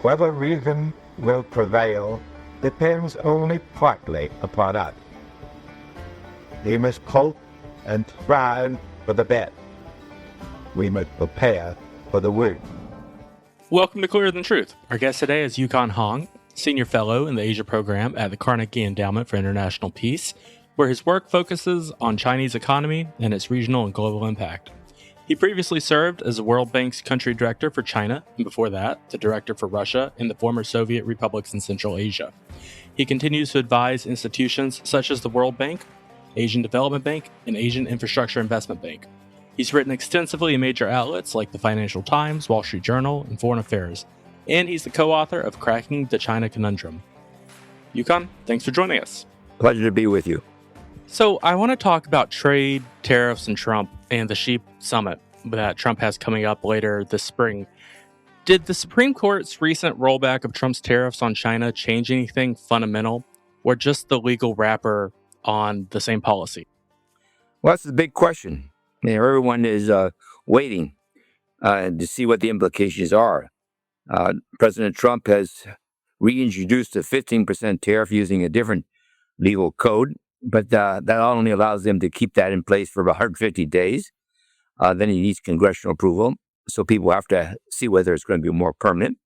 Whether reason will prevail depends only partly upon us. We must hope and strive for the best. We must prepare for the worst. Welcome to Clearer Than Truth. Our guest today is Yukon Huang, Senior Fellow in the Asia Program at the Carnegie Endowment for International Peace, where his work focuses on Chinese economy and its regional and global impact. He previously served as the World Bank's country director for China, and before that, the director for Russia and the former Soviet republics in Central Asia. He continues to advise institutions such as the World Bank, Asian Development Bank, and Asian Infrastructure Investment Bank. He's written extensively in major outlets like the Financial Times, Wall Street Journal, and Foreign Affairs, and he's the co-author of Cracking the China Conundrum. Yukon, thanks for joining us. Pleasure to be with you. So I want to talk about trade, tariffs, and Trump, and the Sheep Summit that Trump has coming up later this spring. Did the Supreme Court's recent rollback of Trump's tariffs on China change anything fundamental, or just the legal wrapper on the same policy? Well, that's the big question. Everyone is waiting to see what the implications are. President Trump has reintroduced a 15% tariff using a different legal code, but that only allows them to keep that in place for about 150 days. Then he needs congressional approval, so people have to see whether it's going to be more permanent.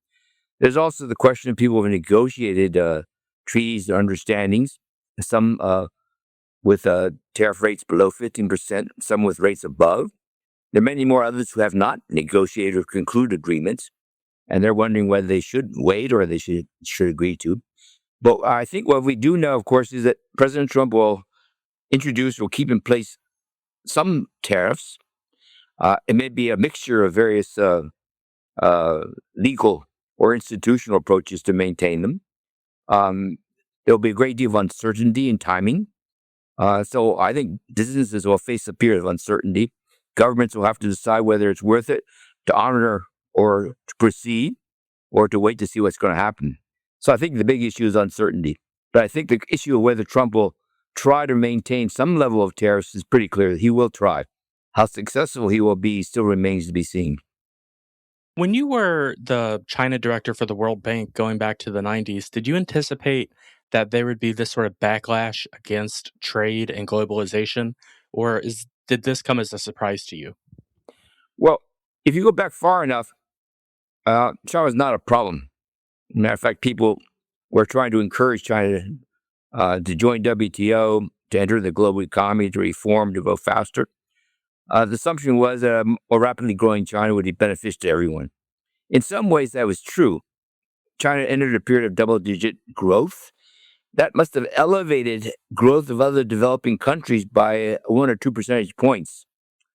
There's also the question of people have negotiated treaties or understandings, some with tariff rates below 15%, some with rates above. There are many more others who have not negotiated or concluded agreements, and they're wondering whether they should wait or they should agree to. But I think what we do know, of course, is that President Trump will introduce or keep in place some tariffs. It may be a mixture of various legal or institutional approaches to maintain them. There will be a great deal of uncertainty in timing. So I think businesses will face a period of uncertainty. Governments will have to decide whether it's worth it to honor or to proceed or to wait to see what's going to happen. So I think the big issue is uncertainty. But I think the issue of whether Trump will try to maintain some level of tariffs is pretty clear. He will try. How successful he will be still remains to be seen. When you were the China director for the World Bank going back to the 90s, did you anticipate that there would be this sort of backlash against trade and globalization, or did this come as a surprise to you? Well, if you go back far enough, China was not a problem. Matter of fact, people were trying to encourage China to join WTO, to enter the global economy, to reform, to go faster. The assumption was that a more rapidly growing China would be beneficial to everyone. In some ways, that was true. China entered a period of double-digit growth. That must have elevated growth of other developing countries by 1 or 2 percentage points.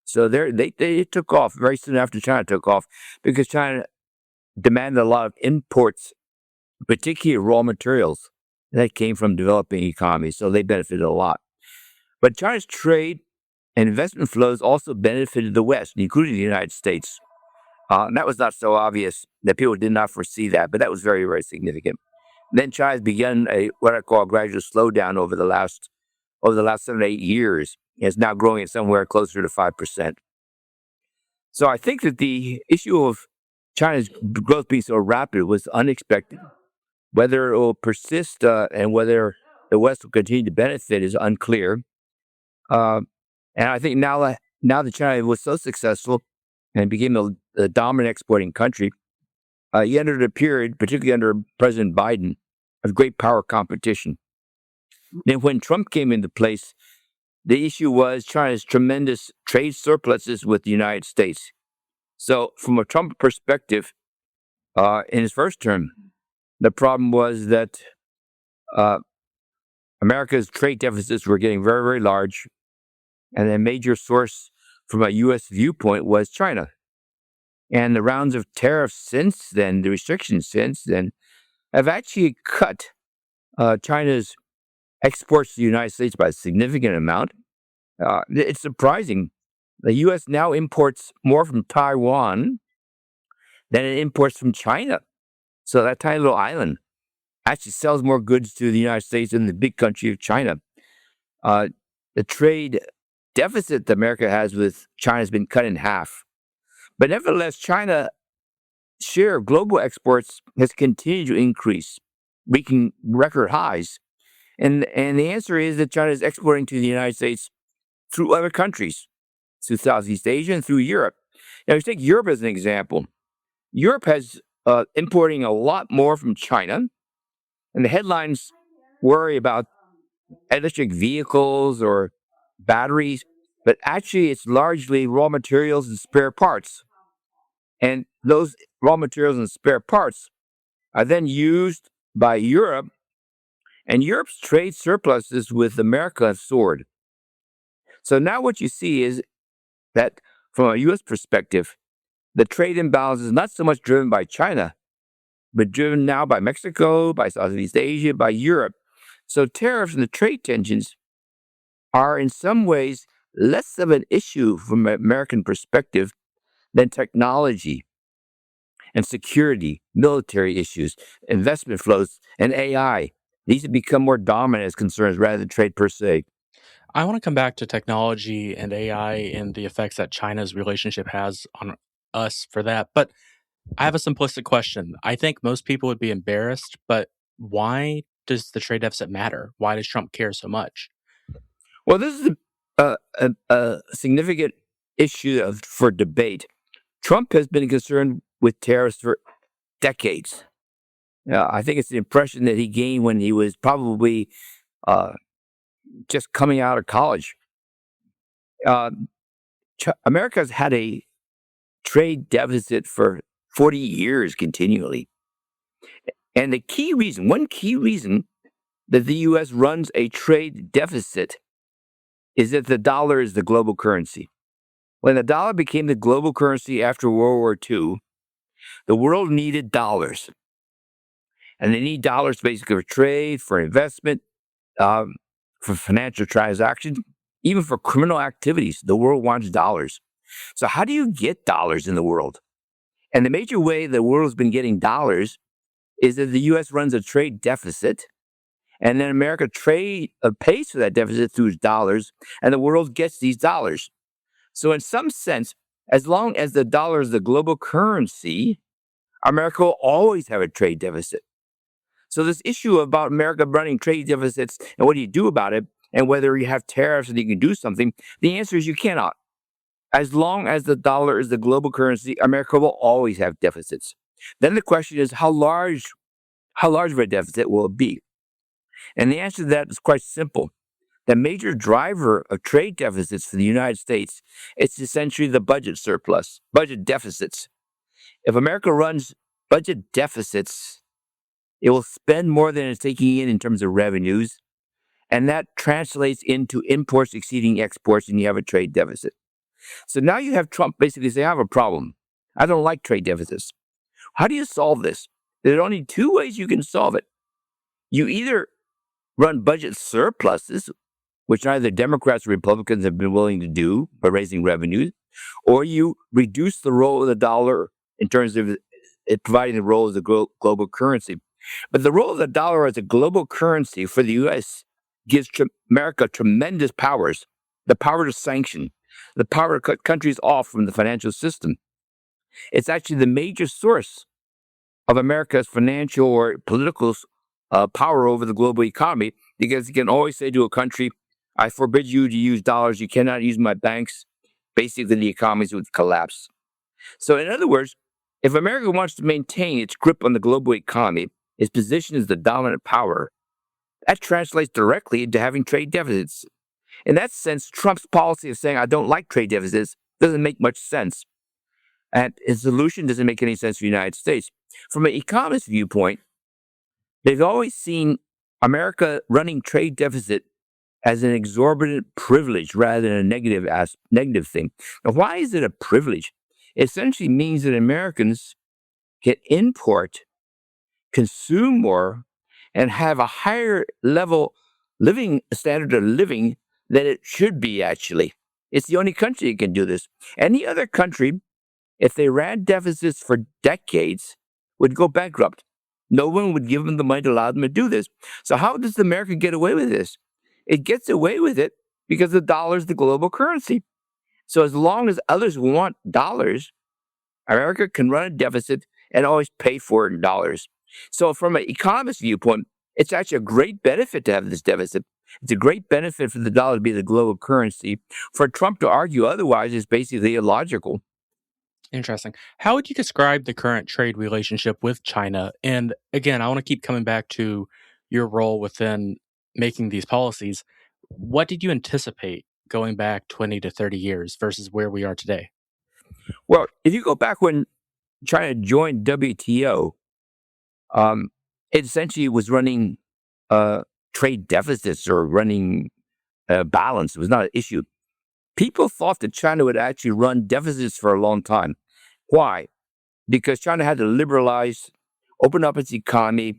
So they took off very soon after China took off because China demanded a lot of imports, particularly raw materials, that came from developing economies. So they benefited a lot. But China's trade and investment flows also benefited the West, including the United States. And that was not so obvious that people did not foresee that, but that was very, very significant. Then China's begun what I call a gradual slowdown over the last 7 or 8 years. It's now growing at somewhere closer to 5%. So I think that the issue of China's growth being so rapid was unexpected. Whether it will persist and whether the West will continue to benefit is unclear. And I think now that China was so successful and became the dominant exporting country, he entered a period, particularly under President Biden, of great power competition. Then when Trump came into place, the issue was China's tremendous trade surpluses with the United States. So from a Trump perspective, in his first term, the problem was that America's trade deficits were getting very, very large, and a major source from a U.S. viewpoint was China. And the rounds of tariffs since then, the restrictions since then, have actually cut China's exports to the United States by a significant amount. It's surprising. The U.S. now imports more from Taiwan than it imports from China. So that tiny little island actually sells more goods to the United States than the big country of China. The trade deficit that America has with China has been cut in half. But nevertheless, China share of global exports has continued to increase, reaching record highs. And the answer is that China is exporting to the United States through other countries, through Southeast Asia and through Europe. Now, you take Europe as an example. Europe has importing a lot more from China, and the headlines worry about electric vehicles or batteries, but actually it's largely raw materials and spare parts. And those raw materials and spare parts are then used by Europe, and Europe's trade surpluses with America have soared. So now what you see is that from a U.S. perspective, the trade imbalance is not so much driven by China, but driven now by Mexico, by Southeast Asia, by Europe. So tariffs and the trade tensions are in some ways less of an issue from an American perspective than technology and security, military issues, investment flows, and AI. These have become more dominant as concerns rather than trade per se. I want to come back to technology and AI and the effects that China's relationship has on us for that. But I have a simplistic question. I think most people would be embarrassed, but why does the trade deficit matter? Why does Trump care so much? Well, this is a significant issue for debate. Trump has been concerned with tariffs for decades. I think it's the impression that he gained when he was probably just coming out of college. America's had a trade deficit for 40 years continually. And one key reason that the U.S. runs a trade deficit is that the dollar is the global currency. When the dollar became the global currency after World War II, the world needed dollars. And they need dollars basically for trade, for investment, for financial transactions, even for criminal activities. The world wants dollars. So how do you get dollars in the world? And the major way the world has been getting dollars is that the U.S. runs a trade deficit, and then America pays for that deficit through its dollars, and the world gets these dollars. So in some sense, as long as the dollar is the global currency, America will always have a trade deficit. So this issue about America running trade deficits and what do you do about it, and whether you have tariffs and you can do something, the answer is you cannot. As long as the dollar is the global currency, America will always have deficits. Then the question is how large of a deficit will it be? And the answer to that is quite simple. The major driver of trade deficits for the United States is essentially the budget surplus, budget deficits. If America runs budget deficits, it will spend more than it's taking in terms of revenues, and that translates into imports exceeding exports, and you have a trade deficit. So now you have Trump basically say, I have a problem. I don't like trade deficits. How do you solve this? There are only two ways you can solve it. You either run budget surpluses, which neither Democrats or Republicans have been willing to do by raising revenues, or you reduce the role of the dollar in terms of it providing the role as a global currency. But the role of the dollar as a global currency for the U.S. gives America tremendous powers, the power to sanction, the power to cut countries off from the financial system. It's actually the major source of America's financial or political power over the global economy, because you can always say to a country, I forbid you to use dollars. You cannot use my banks. Basically, the economies would collapse. So in other words, if America wants to maintain its grip on the global economy, its position as the dominant power, that translates directly into having trade deficits. In that sense, Trump's policy of saying, I don't like trade deficits, doesn't make much sense. And his solution doesn't make any sense for the United States. From an economist viewpoint, they've always seen America running trade deficit as an exorbitant privilege rather than a negative thing. Now, why is it a privilege? It essentially means that Americans can import, consume more, and have a higher level standard of living than it should be, actually. It's the only country that can do this. Any other country, if they ran deficits for decades, would go bankrupt. No one would give them the money to allow them to do this. So how does America get away with this? It gets away with it because the dollar is the global currency. So as long as others want dollars, America can run a deficit and always pay for it in dollars. So from an economist viewpoint, it's actually a great benefit to have this deficit. It's a great benefit for the dollar to be the global currency. For Trump to argue otherwise is basically illogical. Interesting. How would you describe the current trade relationship with China? And again, I want to keep coming back to your role within making these policies. What did you anticipate going back 20 to 30 years versus where we are today? Well, if you go back when China joined WTO, it essentially was running trade deficits or running balance. It was not an issue. People thought that China would actually run deficits for a long time. Why? Because China had to liberalize, open up its economy,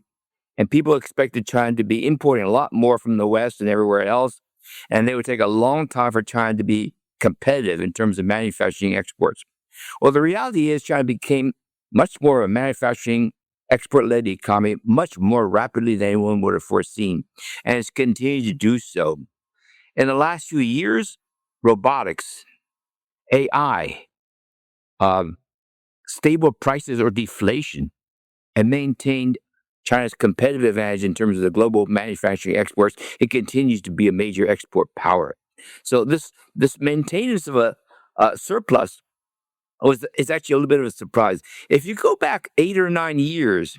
and people expected China to be importing a lot more from the West and everywhere else. And it would take a long time for China to be competitive in terms of manufacturing exports. Well, the reality is China became much more of a manufacturing export-led economy much more rapidly than anyone would have foreseen, and it's continued to do so. In the last few years, robotics, AI, stable prices or deflation, and maintained China's competitive advantage in terms of the global manufacturing exports. It continues to be a major export power. So this maintenance of a surplus is actually a little bit of a surprise. If you go back 8 or 9 years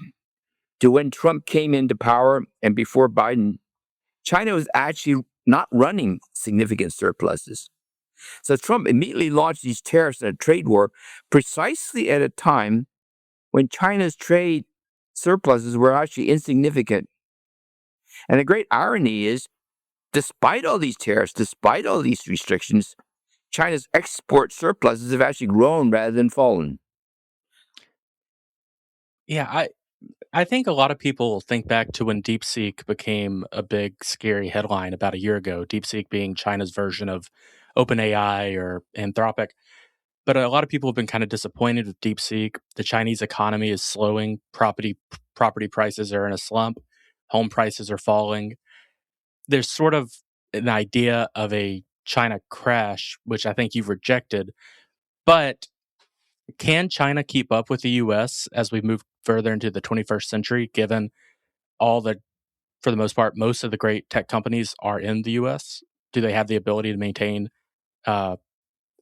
to when Trump came into power and before Biden, China was actually not running significant surpluses. So Trump immediately launched these tariffs and a trade war precisely at a time when China's trade surpluses were actually insignificant. And the great irony is, despite all these tariffs, despite all these restrictions, China's export surpluses have actually grown rather than fallen. Yeah, I think a lot of people think back to when DeepSeek became a big, scary headline about a year ago. DeepSeek being China's version of OpenAI or Anthropic. But a lot of people have been kind of disappointed with DeepSeek. The Chinese economy is slowing. Property prices are in a slump. Home prices are falling. There's sort of an idea of a China crash, which I think you've rejected. But can China keep up with the US as we move further into the 21st century, given all the, for the most part, most of the great tech companies are in the US? Do they have the ability to maintain uh,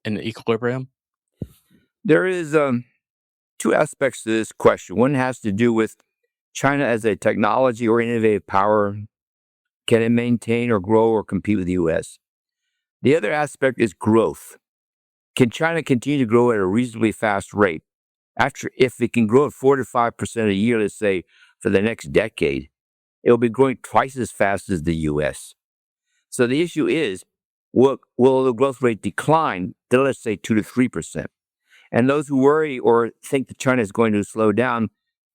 an equilibrium? There is two aspects to this question. One has to do with China as a technology or innovative power. Can it maintain or grow or compete with the U.S.? The other aspect is growth. Can China continue to grow at a reasonably fast rate? If it can grow at 4 to 5% a year, let's say, for the next decade, it will be growing twice as fast as the U.S. So the issue is, will the growth rate decline to, let's say, 2 to 3%? And those who worry or think that China is going to slow down,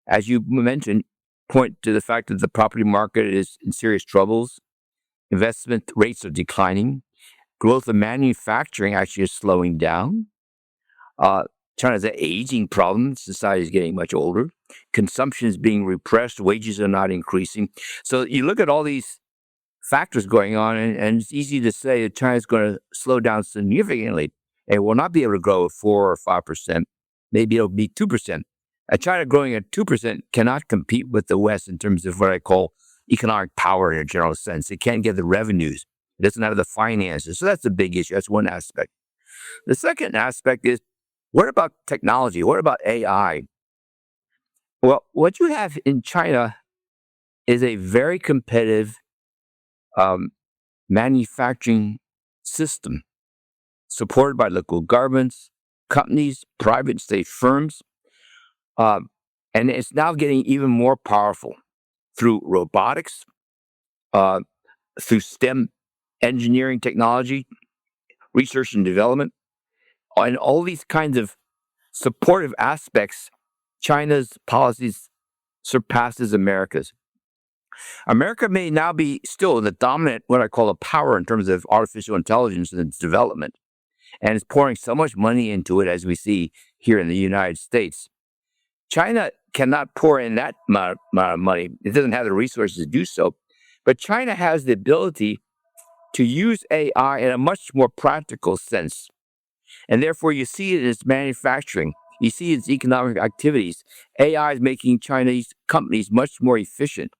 as you mentioned, point to the fact that the property market is in serious troubles. Investment rates are declining. Growth of manufacturing actually is slowing down. China has an aging problem. Society is getting much older. Consumption is being repressed. Wages are not increasing. So you look at all these factors going on, and it's easy to say that China is going to slow down significantly. It will not be able to grow at 4 or 5%. Maybe it'll be 2%. China growing at 2% cannot compete with the West in terms of what I call economic power in a general sense. It can't get the revenues. It doesn't have the finances. So that's a big issue. That's one aspect. The second aspect is, what about technology? What about AI? Well, what you have in China is a very competitive manufacturing system supported by local governments, companies, private and state firms. And it's now getting even more powerful through robotics, through STEM engineering technology, research and development, and all these kinds of supportive aspects. China's policies surpasses America's. America may now be still the dominant, what I call a power in terms of artificial intelligence and its development, and it's pouring so much money into it, as we see here in the United States. China cannot pour in that amount of money. It doesn't have the resources to do so. But China has the ability to use AI in a much more practical sense. And therefore, you see it in its manufacturing. You see its economic activities. AI is making Chinese companies much more efficient.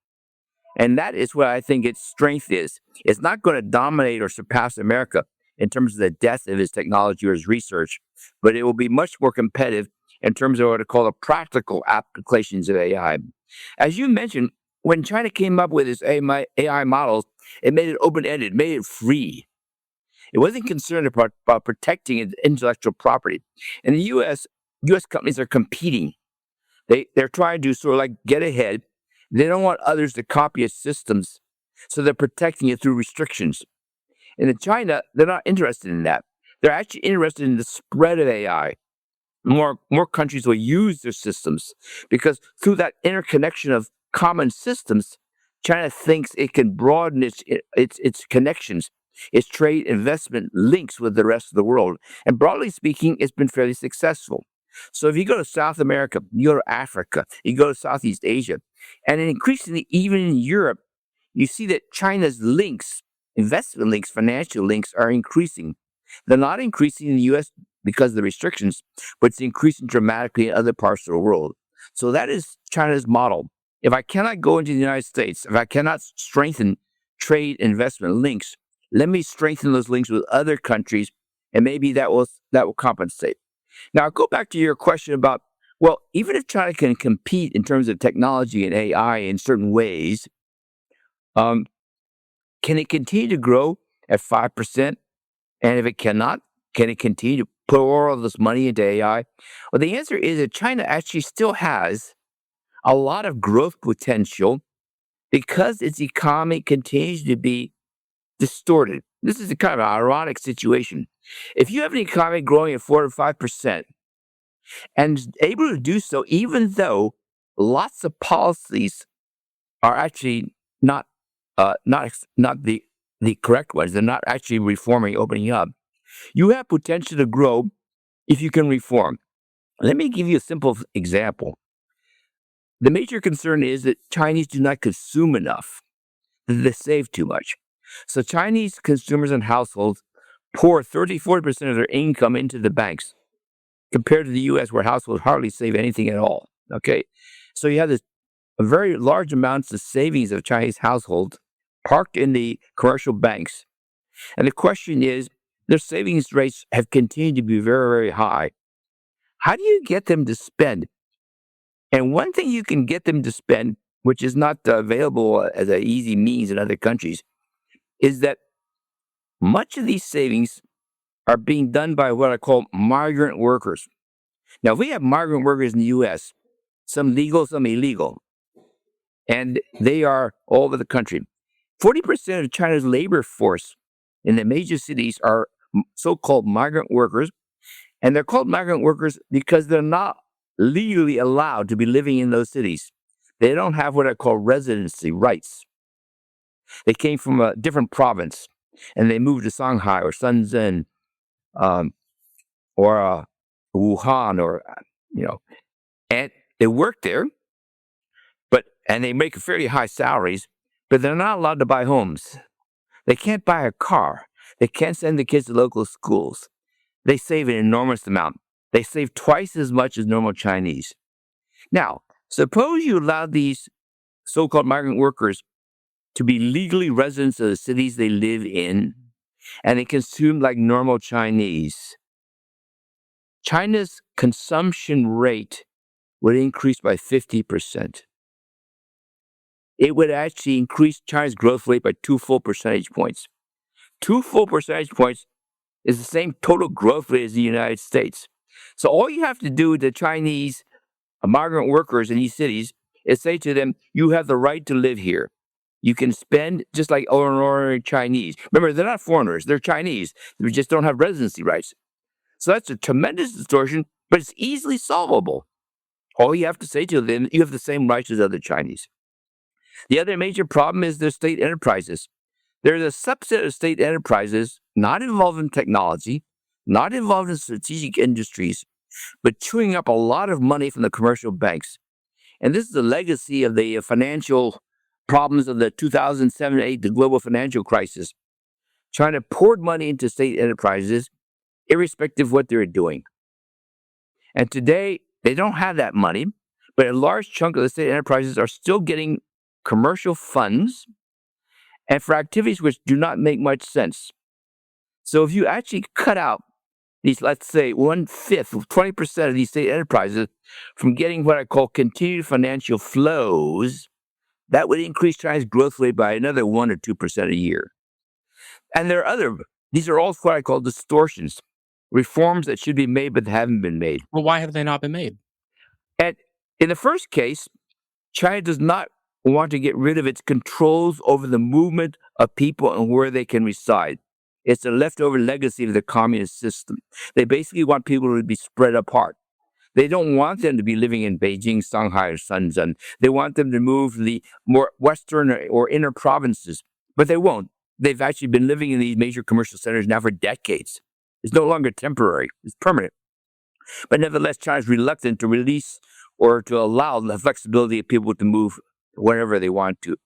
And that is what I think its strength is. It's not going to dominate or surpass America in terms of the depth of its technology or its research, but it will be much more competitive in terms of what I call the practical applications of AI. As you mentioned, when China came up with its AI models, it made it open-ended, made it free. It wasn't concerned about protecting its intellectual property. In the U.S. companies are competing. They're trying to sort of like get ahead. They don't want others to copy its systems, so they're protecting it through restrictions. And in China, they're not interested in that. They're actually interested in the spread of AI. More countries will use their systems because through that interconnection of common systems, China thinks it can broaden its connections, its trade investment links with the rest of the world. And broadly speaking, it's been fairly successful. So if you go to South America, you go to Africa, you go to Southeast Asia, and increasingly even in Europe, you see that China's links, investment links, financial links are increasing. They're not increasing in the U.S. because of the restrictions, but it's increasing dramatically in other parts of the world. So that is China's model. If I cannot go into the United States, if I cannot strengthen trade investment links, let me strengthen those links with other countries, and maybe that will compensate. Now, I'll go back to your question about, well, even if China can compete in terms of technology and AI in certain ways, can it continue to grow at 5%? And if it cannot, can it continue to put all of this money into AI? Well, the answer is that China actually still has a lot of growth potential because its economy continues to be distorted. This is a kind of an ironic situation. If you have an economy growing at 4 to 5% and able to do so, even though lots of policies are actually not the correct ones, they're not actually reforming, opening up, you have potential to grow if you can reform. Let me give you a simple example. The major concern is that Chinese do not consume enough. They save too much. So Chinese consumers and households pour 40% of their income into the banks compared to the U.S. where households hardly save anything at all. Okay, so you have a very large amounts of savings of Chinese households parked in the commercial banks. And the question is, their savings rates have continued to be very, very high. How do you get them to spend? And one thing you can get them to spend, which is not available as an easy means in other countries, is that much of these savings are being done by what I call migrant workers. Now, we have migrant workers in the U.S., some legal, some illegal, and they are all over the country. 40% of China's labor force in the major cities are so-called migrant workers, and they're called migrant workers because they're not legally allowed to be living in those cities. They don't have what I call residency rights. They came from a different province, and they moved to Shanghai or Shenzhen, or Wuhan, or and they work there, and they make fairly high salaries, but they're not allowed to buy homes. They can't buy a car. They can't send the kids to local schools. They save an enormous amount. They save twice as much as normal Chinese. Now, suppose you allow these so-called migrant workers to be legally residents of the cities they live in, and they consume like normal Chinese. China's consumption rate would increase by 50%. It would actually increase China's growth rate by 2 full percentage points. 2 full percentage points is the same total growth rate as the United States. So all you have to do with the Chinese migrant workers in these cities is say to them, you have the right to live here. You can spend just like ordinary Chinese. Remember, they're not foreigners. They're Chinese. They just don't have residency rights. So that's a tremendous distortion, but it's easily solvable. All you have to say to them, you have the same rights as other Chinese. The other major problem is their state enterprises. There's a subset of state enterprises not involved in technology, not involved in strategic industries, but chewing up a lot of money from the commercial banks. And this is the legacy of the financial problems of the 2007-8, the global financial crisis. China poured money into state enterprises, irrespective of what they're doing. And today, they don't have that money, but a large chunk of the state enterprises are still getting commercial funds and for activities which do not make much sense. So if you actually cut out these, let's say, 1/5, 20% of these state enterprises from getting what I call continued financial flows, that would increase China's growth rate by another 1 or 2% a year. And these are all what I call distortions, reforms that should be made but haven't been made. Well, why have they not been made? And in the first case, China does not want to get rid of its controls over the movement of people and where they can reside. It's a leftover legacy of the communist system. They basically want people to be spread apart. They don't want them to be living in Beijing, Shanghai, or Shenzhen. They want them to move to the more western or inner provinces, but they won't. They've actually been living in these major commercial centers now for decades. It's no longer temporary, it's permanent. But nevertheless, China is reluctant to release or to allow the flexibility of people to move wherever they want to.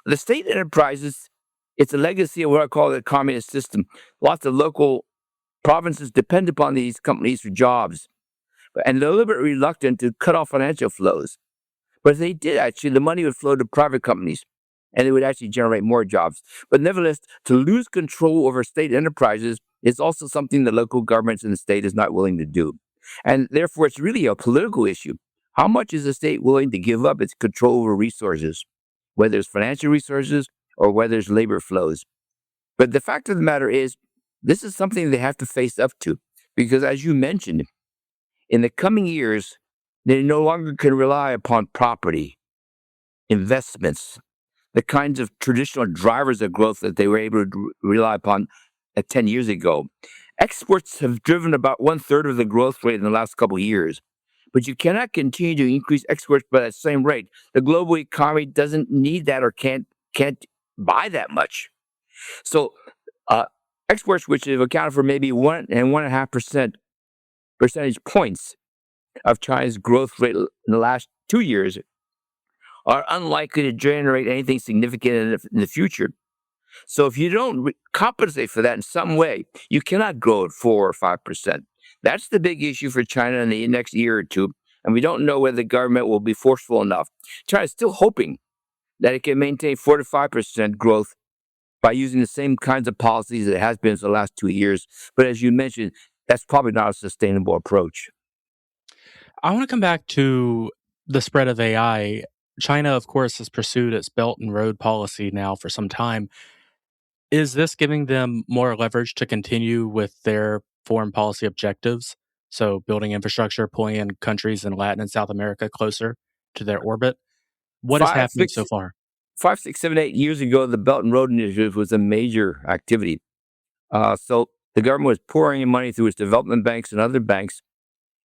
The state enterprises, it's a legacy of what I call the communist system. Lots of local provinces depend upon these companies for jobs, and they're deliberately reluctant to cut off financial flows. But if they did, actually, the money would flow to private companies, and it would actually generate more jobs. But nevertheless, to lose control over state enterprises is also something the local governments in the state is not willing to do. And therefore, it's really a political issue. How much is the state willing to give up its control over resources, whether it's financial resources or whether it's labor flows? But the fact of the matter is, this is something they have to face up to, because as you mentioned, in the coming years, they no longer can rely upon property, investments, the kinds of traditional drivers of growth that they were able to rely upon 10 years ago. Exports have driven about 1/3 of the growth rate in the last couple of years. But you cannot continue to increase exports by that same rate. The global economy doesn't need that or can't buy that much. So exports, which have accounted for maybe 1.5% percentage points of China's growth rate in the last 2 years, are unlikely to generate anything significant in the future. So if you don't compensate for that in some way, you cannot grow at 4 or 5%. That's the big issue for China in the next year or two, and we don't know whether the government will be forceful enough. China is still hoping that it can maintain 4 to 5% growth by using the same kinds of policies that it has been for the last 2 years. But as you mentioned, that's probably not a sustainable approach. I want to come back to the spread of AI. China, of course, has pursued its Belt and Road policy now for some time. Is this giving them more leverage to continue with their foreign policy objectives? So, building infrastructure, pulling in countries in Latin and South America closer to their orbit? What is happening so far? 5, 6, 7, 8 years ago, the Belt and Road Initiative was a major activity. So the government was pouring in money through its development banks and other banks,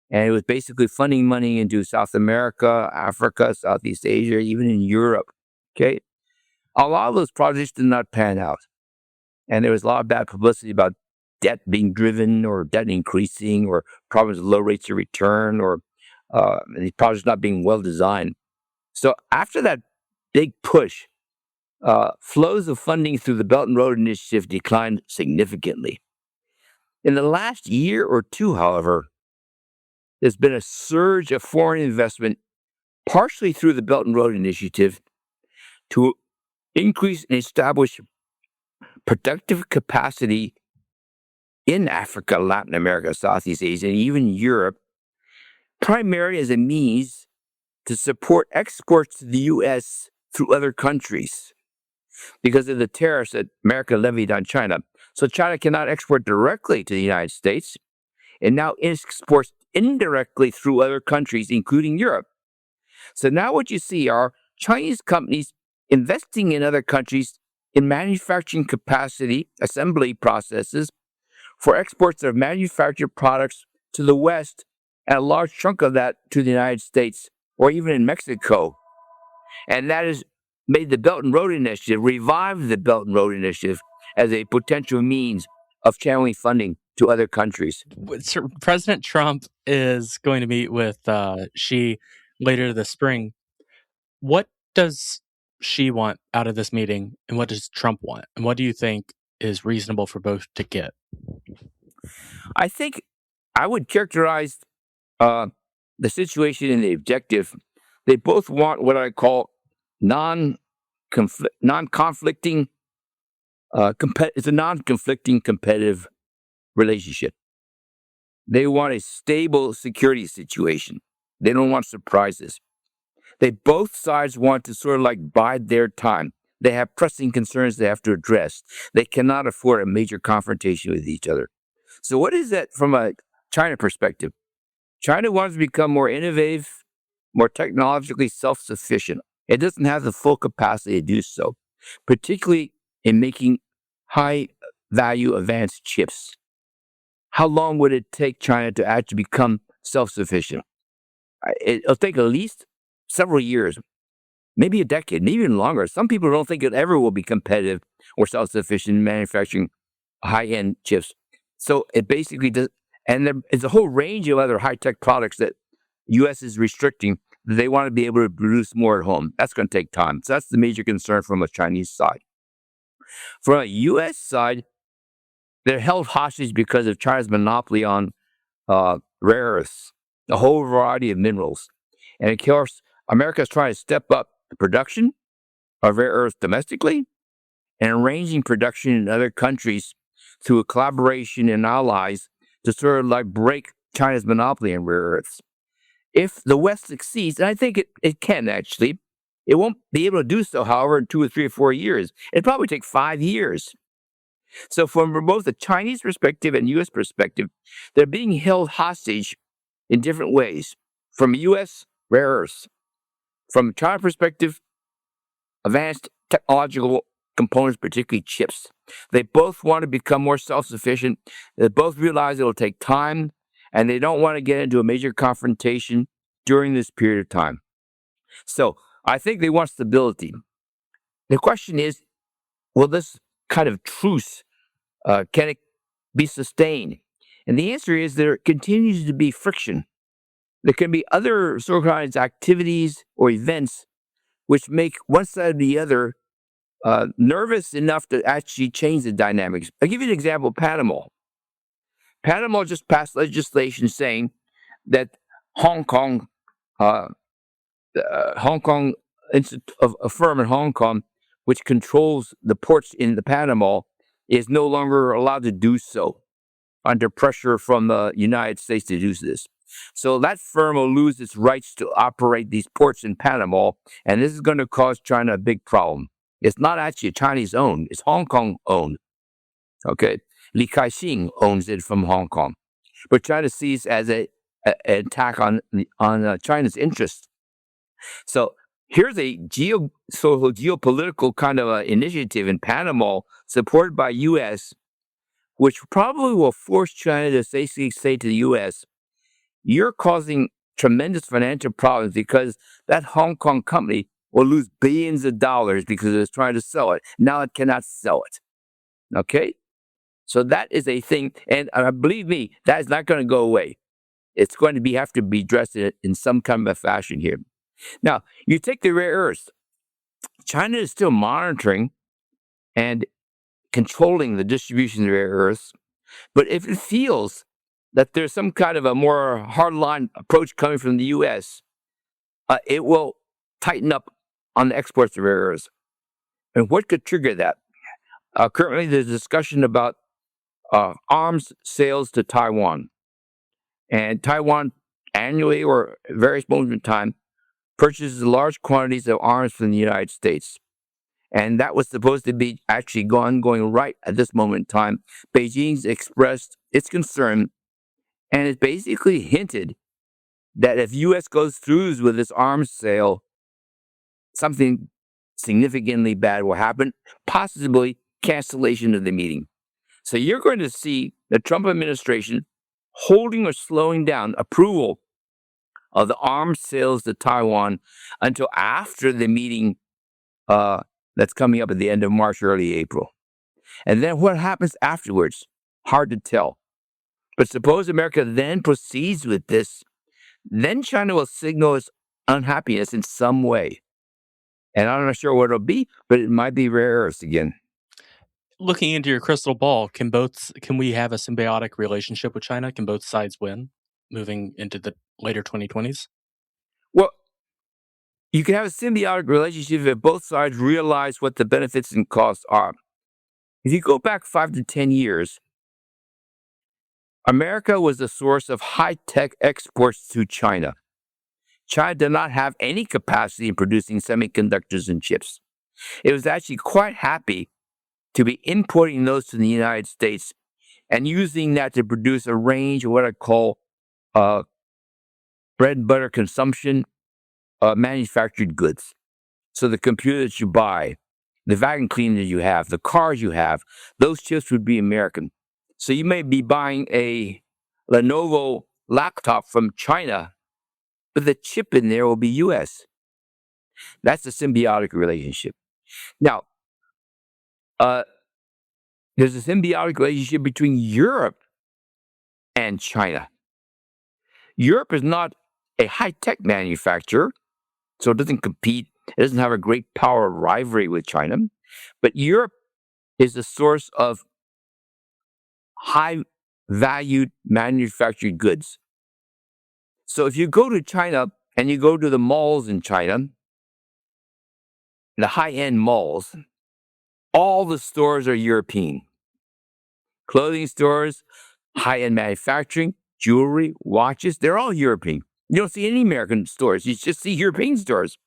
and it was basically funding money into South America, Africa, Southeast Asia, even in Europe. Okay, a lot of those projects did not pan out, and there was a lot of bad publicity about debt being driven or debt increasing or problems with low rates of return or these projects not being well designed. So after that big push, flows of funding through the Belt and Road Initiative declined significantly. In the last year or two, however, there's been a surge of foreign investment, partially through the Belt and Road Initiative, to increase and establish productive capacity in Africa, Latin America, Southeast Asia, and even Europe, primarily as a means to support exports to the U.S. through other countries because of the tariffs that America levied on China. So China cannot export directly to the United States, and now exports indirectly through other countries, including Europe. So now what you see are Chinese companies investing in other countries in manufacturing capacity, assembly processes, for exports of manufactured products to the West, and a large chunk of that to the United States, or even in Mexico. And that has made the Belt and Road Initiative, revived the Belt and Road Initiative as a potential means of channeling funding to other countries. President Trump is going to meet with Xi later this spring. What does Xi want out of this meeting, and what does Trump want? And what do you think is reasonable for both to get? I think I would characterize the situation and the objective, they both want what I call non-conflicting. It's a non-conflicting competitive relationship. They want a stable security situation. They don't want surprises. Both sides want to sort of like bide their time. They have pressing concerns they have to address. They cannot afford a major confrontation with each other. So what is that from a China perspective? China wants to become more innovative, more technologically self-sufficient. It doesn't have the full capacity to do so, particularly in making high-value advanced chips. How long would it take China to actually become self-sufficient? It'll take at least several years, maybe a decade, maybe even longer. Some people don't think it ever will be competitive or self-sufficient in manufacturing high-end chips. So it basically does, and there is a whole range of other high-tech products that U.S. is restricting. They want to be able to produce more at home. That's going to take time. So that's the major concern from a Chinese side. From a U.S. side, they're held hostage because of China's monopoly on rare earths, a whole variety of minerals. And of course, America is trying to step up the production of rare earths domestically and arranging production in other countries through a collaboration and allies to sort of like break China's monopoly on rare earths. If the West succeeds, and I think it can actually, it won't be able to do so, however, in 2 or 3 or 4 years. It'd probably take 5 years. So from both the Chinese perspective and U.S. perspective, they're being held hostage in different ways. From U.S., rare earths. From China perspective, advanced technological components, particularly chips. They both want to become more self-sufficient. They both realize it'll take time, and they don't want to get into a major confrontation during this period of time. So I think they want stability. The question is, will this kind of truce, can it be sustained? And the answer is there continues to be friction. There can be other sort of activities or events which make one side or the other nervous enough to actually change the dynamics. I'll give you an example, Panama. Panama just passed legislation saying that Hong Kong, a firm in Hong Kong, which controls the ports in the Panama, is no longer allowed to do so under pressure from the United States to do this. So that firm will lose its rights to operate these ports in Panama, and this is going to cause China a big problem. It's not actually Chinese owned, it's Hong Kong owned. Okay, Li Ka-shing owns it from Hong Kong, but China sees as an attack on China's interests. So here's a geopolitical kind of initiative in Panama supported by U.S., which probably will force China to basically say to the U.S., you're causing tremendous financial problems because that Hong Kong company will lose billions of dollars because it's trying to sell it. Now it cannot sell it. Okay? So that is a thing. And believe me, that is not going to go away. It's going to have to be addressed in some kind of a fashion here. Now, you take the rare earths. China is still monitoring and controlling the distribution of rare earths. But if it feels that there's some kind of a more hardline approach coming from the U.S., it will tighten up on the exports of rare earths. And what could trigger that? Currently, there's discussion about arms sales to Taiwan. And Taiwan annually or at various moments in time purchases large quantities of arms from the United States. And that was supposed to be actually going right at this moment in time. Beijing's expressed its concern and it basically hinted that if U.S. goes through with this arms sale, something significantly bad will happen, possibly cancellation of the meeting. So you're going to see the Trump administration holding or slowing down approval of the arms sales to Taiwan until after the meeting that's coming up at the end of March, early April. And then what happens afterwards? Hard to tell. But suppose America then proceeds with this, then China will signal its unhappiness in some way. And I'm not sure what it'll be, but it might be rare earths again. Looking into your crystal ball, can we have a symbiotic relationship with China? Can both sides win moving into the later 2020s? Well, you can have a symbiotic relationship if both sides realize what the benefits and costs are. If you go back 5 to 10 years, America was the source of high-tech exports to China. China did not have any capacity in producing semiconductors and chips. It was actually quite happy to be importing those to the United States and using that to produce a range of what I call bread and butter consumption manufactured goods. So the computer that you buy, the vacuum cleaner you have, the cars you have, those chips would be American. So you may be buying a Lenovo laptop from China, but the chip in there will be U.S. That's a symbiotic relationship. Now, there's a symbiotic relationship between Europe and China. Europe is not a high-tech manufacturer, so it doesn't compete. It doesn't have a great power rivalry with China. But Europe is the source of high-valued manufactured goods. So if you go to China and you go to the malls in China, the high-end malls, all the stores are European. Clothing stores, high-end manufacturing, jewelry, watches, they're all European. You don't see any American stores. You just see European stores.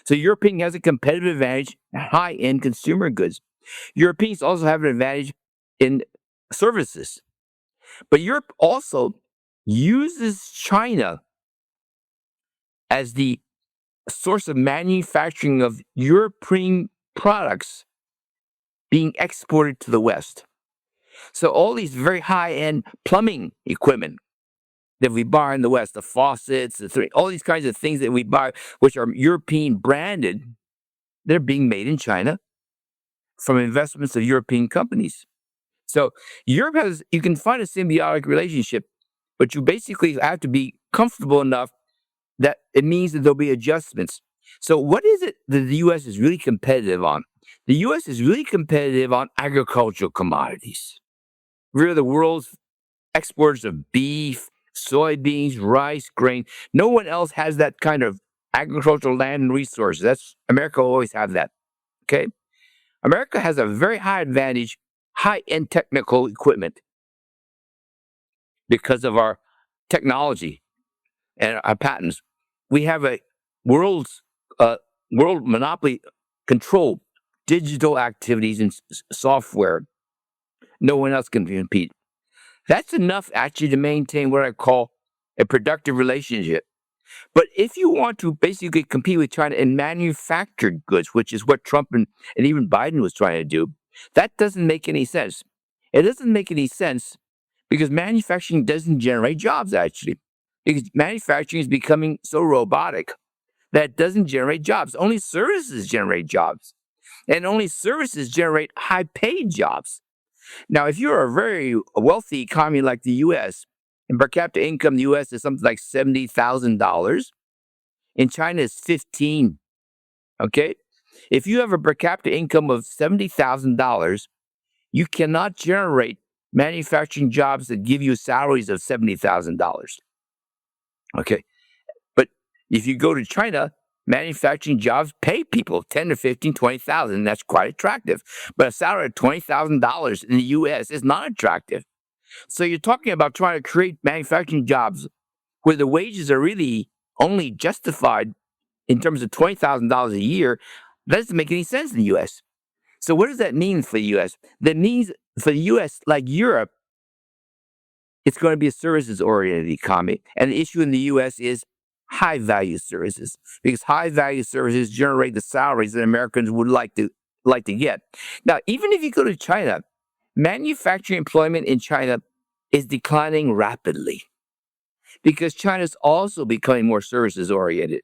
So European has a competitive advantage in high-end consumer goods. Europeans also have an advantage in services. But Europe also uses China as the source of manufacturing of European products being exported to the West. So all these very high-end plumbing equipment that we buy in the West, the faucets, all these kinds of things that we buy, which are European branded, they're being made in China from investments of European companies. So Europe you can find a symbiotic relationship, but you basically have to be comfortable enough that it means that there'll be adjustments. So what is it that the U.S. is really competitive on? The U.S. is really competitive on agricultural commodities. We're the world's exporters of beef, soybeans, rice, grain. No one else has that kind of agricultural land and resources. America will always have that. Okay? America has a very high advantage, high-end technical equipment because of our technology and our patents. We have a world monopoly control digital activities and software. No one else can compete. That's enough actually to maintain what I call a productive relationship. But if you want to basically compete with China in manufactured goods, which is what Trump and even Biden was trying to do, that doesn't make any sense. It doesn't make any sense because manufacturing doesn't generate jobs, actually. Because manufacturing is becoming so robotic that it doesn't generate jobs. Only services generate jobs. And only services generate high-paid jobs. Now, if you're a very wealthy economy like the U.S., and per capita income in the U.S. is something like $70,000, in China it's $15,000. Okay? If you have a per capita income of $70,000, you cannot generate manufacturing jobs that give you salaries of $70,000. Okay? But if you go to China, manufacturing jobs pay people $10,000 to $15,000, $20,000. That's quite attractive. But a salary of $20,000 in the U.S. is not attractive. So you're talking about trying to create manufacturing jobs where the wages are really only justified in terms of $20,000 a year. That doesn't make any sense in the U.S. So what does that mean for the U.S.? That means for the U.S., like Europe, it's going to be a services-oriented economy. And the issue in the U.S. is high-value services, because high-value services generate the salaries that Americans would like to get. Now, even if you go to China, manufacturing employment in China is declining rapidly because China is also becoming more services-oriented.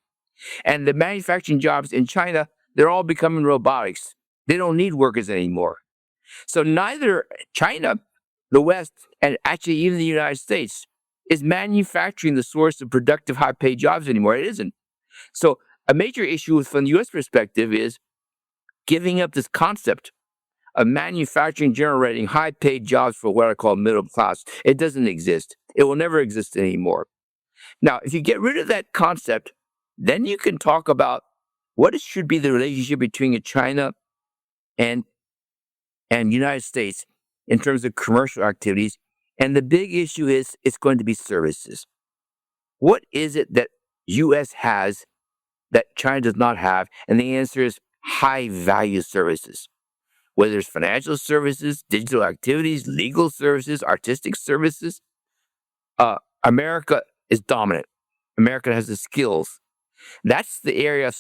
And the manufacturing jobs in China, they're all becoming robotics. They don't need workers anymore. So neither China, the West, and actually even the United States is manufacturing the source of productive, high-paid jobs anymore. It isn't. So a major issue from the U.S. perspective is giving up this concept of manufacturing generating high-paid jobs for what I call middle class. It doesn't exist. It will never exist anymore Now, if you get rid of that concept, then you can talk about what should be the relationship between China and United States in terms of commercial activities. And the big issue is it's going to be services. What is it that U.S. has that China does not have? And the answer is high value services. Whether it's financial services, digital activities, legal services, artistic services, America is dominant. America has the skills. That's the area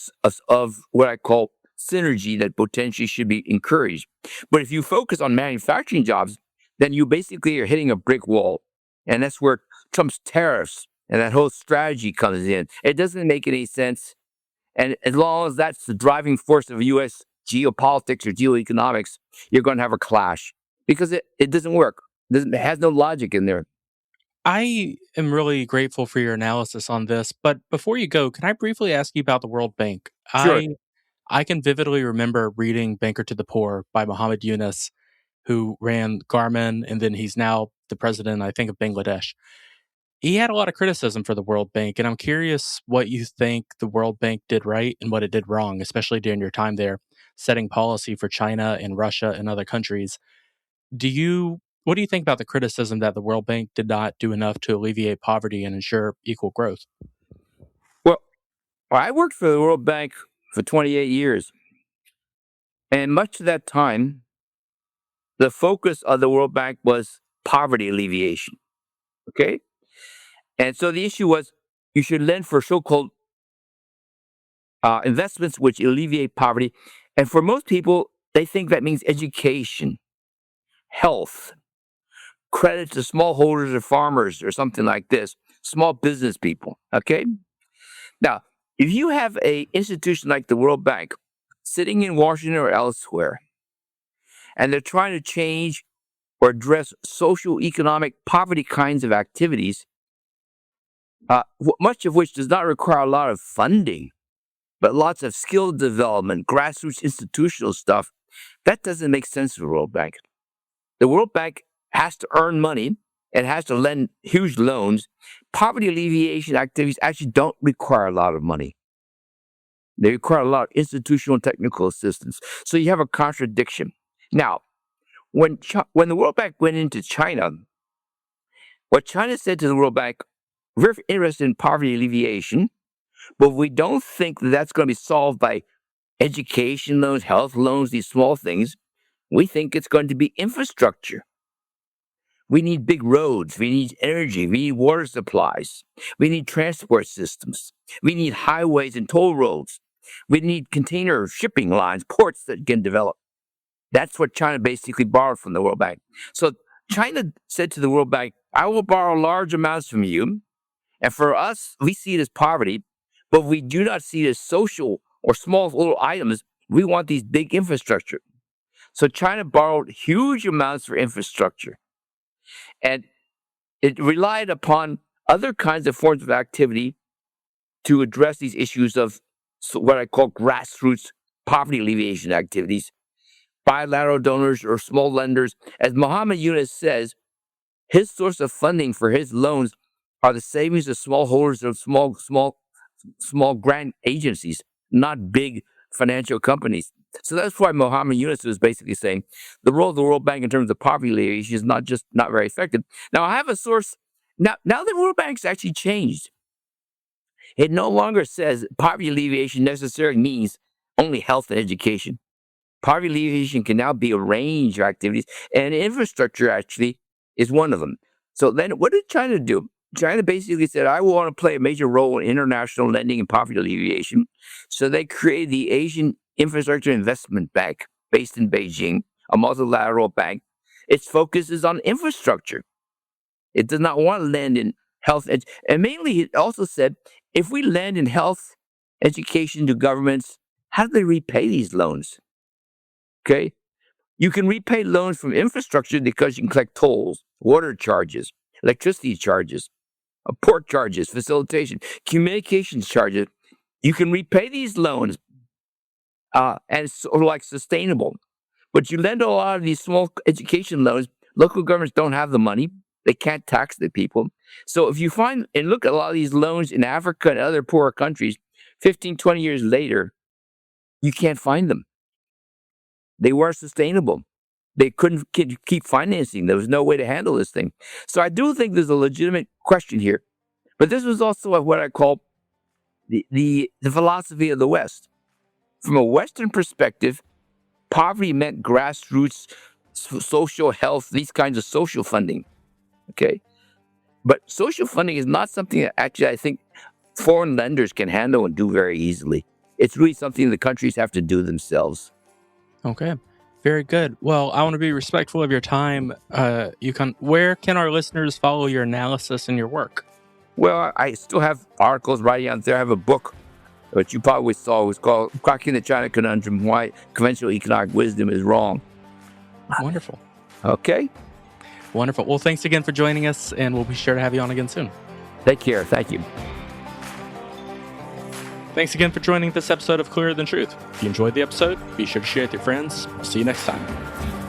of what I call synergy that potentially should be encouraged. But if you focus on manufacturing jobs, then you basically are hitting a brick wall. And that's where Trump's tariffs and that whole strategy comes in. It doesn't make any sense. And as long as that's the driving force of U.S. geopolitics or geoeconomics, you're going to have a clash because it doesn't work. It has no logic in there. I am really grateful for your analysis on this, but before you go, can I briefly ask you about the World Bank? Sure. I can vividly remember reading Banker to the Poor by Muhammad Yunus, who ran Garmin, and then he's now the president, I think, of Bangladesh. He had a lot of criticism for the World Bank, and I'm curious what you think the World Bank did right and what it did wrong, especially during your time there, setting policy for China and Russia and other countries. What do you think about the criticism that the World Bank did not do enough to alleviate poverty and ensure equal growth? Well, I worked for the World Bank for 28 years. And much of that time, the focus of the World Bank was poverty alleviation. Okay? And so the issue was you should lend for so-called investments which alleviate poverty. And for most people, they think that means education, health, credit to smallholders or farmers or something like this, small business people. Okay? Now, if you have an institution like the World Bank sitting in Washington or elsewhere, and they're trying to change or address social economic poverty kinds of activities, much of which does not require a lot of funding, but lots of skill development, grassroots institutional stuff, that doesn't make sense to the World Bank. The World Bank has to earn money and has to lend huge loans. Poverty alleviation activities actually don't require a lot of money. They require a lot of institutional and technical assistance. So you have a contradiction. Now, when the World Bank went into China, what China said to the World Bank, we're interested in poverty alleviation, but we don't think that that's going to be solved by education loans, health loans, these small things. We think it's going to be infrastructure. We need big roads. We need energy. We need water supplies. We need transport systems. We need highways and toll roads. We need container shipping lines, ports that can develop. That's what China basically borrowed from the World Bank. So China said to the World Bank, I will borrow large amounts from you. And for us, we see it as poverty, but we do not see it as social or small little items. We want these big infrastructure. So China borrowed huge amounts for infrastructure. And it relied upon other kinds of forms of activity to address these issues of what I call grassroots poverty alleviation activities, bilateral donors or small lenders. As Muhammad Yunus says, his source of funding for his loans are the savings of smallholders of small grant agencies, not big financial companies. So that's why Muhammad Yunus was basically saying the role of the World Bank in terms of poverty alleviation is not very effective. Now I have a source. Now the World Bank's actually changed. It no longer says poverty alleviation necessarily means only health and education. Poverty alleviation can now be a range of activities, and infrastructure actually is one of them. So then what did China do? China basically said, I want to play a major role in international lending and poverty alleviation. So they created the Asian Infrastructure Investment Bank based in Beijing, a multilateral bank. Its focus is on infrastructure. It does not want to lend in health. And mainly, it also said, if we lend in health, education to governments, how do they repay these loans? Okay? You can repay loans from infrastructure because you can collect tolls, water charges, electricity charges, port charges, facilitation, communications charges. You can repay these loans, and it's sort of like sustainable. But you lend a lot of these small education loans, local governments don't have the money. They can't tax the people. So if you find and look at a lot of these loans in Africa and other poorer countries, 15, 20 years later, you can't find them. They weren't sustainable. They couldn't keep financing. There was no way to handle this thing. So I do think there's a legitimate question here. But this was also what I call the philosophy of the West. From a Western perspective, poverty meant grassroots social health, these kinds of social funding. Okay? But social funding is not something that actually I think foreign lenders can handle and do very easily. It's really something the countries have to do themselves. Okay. Very good. Well, I want to be respectful of your time. Yukon, where can our listeners follow your analysis and your work? Well, I still have articles writing out there. I have a book, which you probably saw. It was called Cracking the China Conundrum, Why Conventional Economic Wisdom is Wrong. Wonderful. Okay. Wonderful. Well, thanks again for joining us, and we'll be sure to have you on again soon. Take care. Thank you. Thanks again for joining this episode of Clearer Than Truth. If you enjoyed the episode, be sure to share it with your friends. See you next time.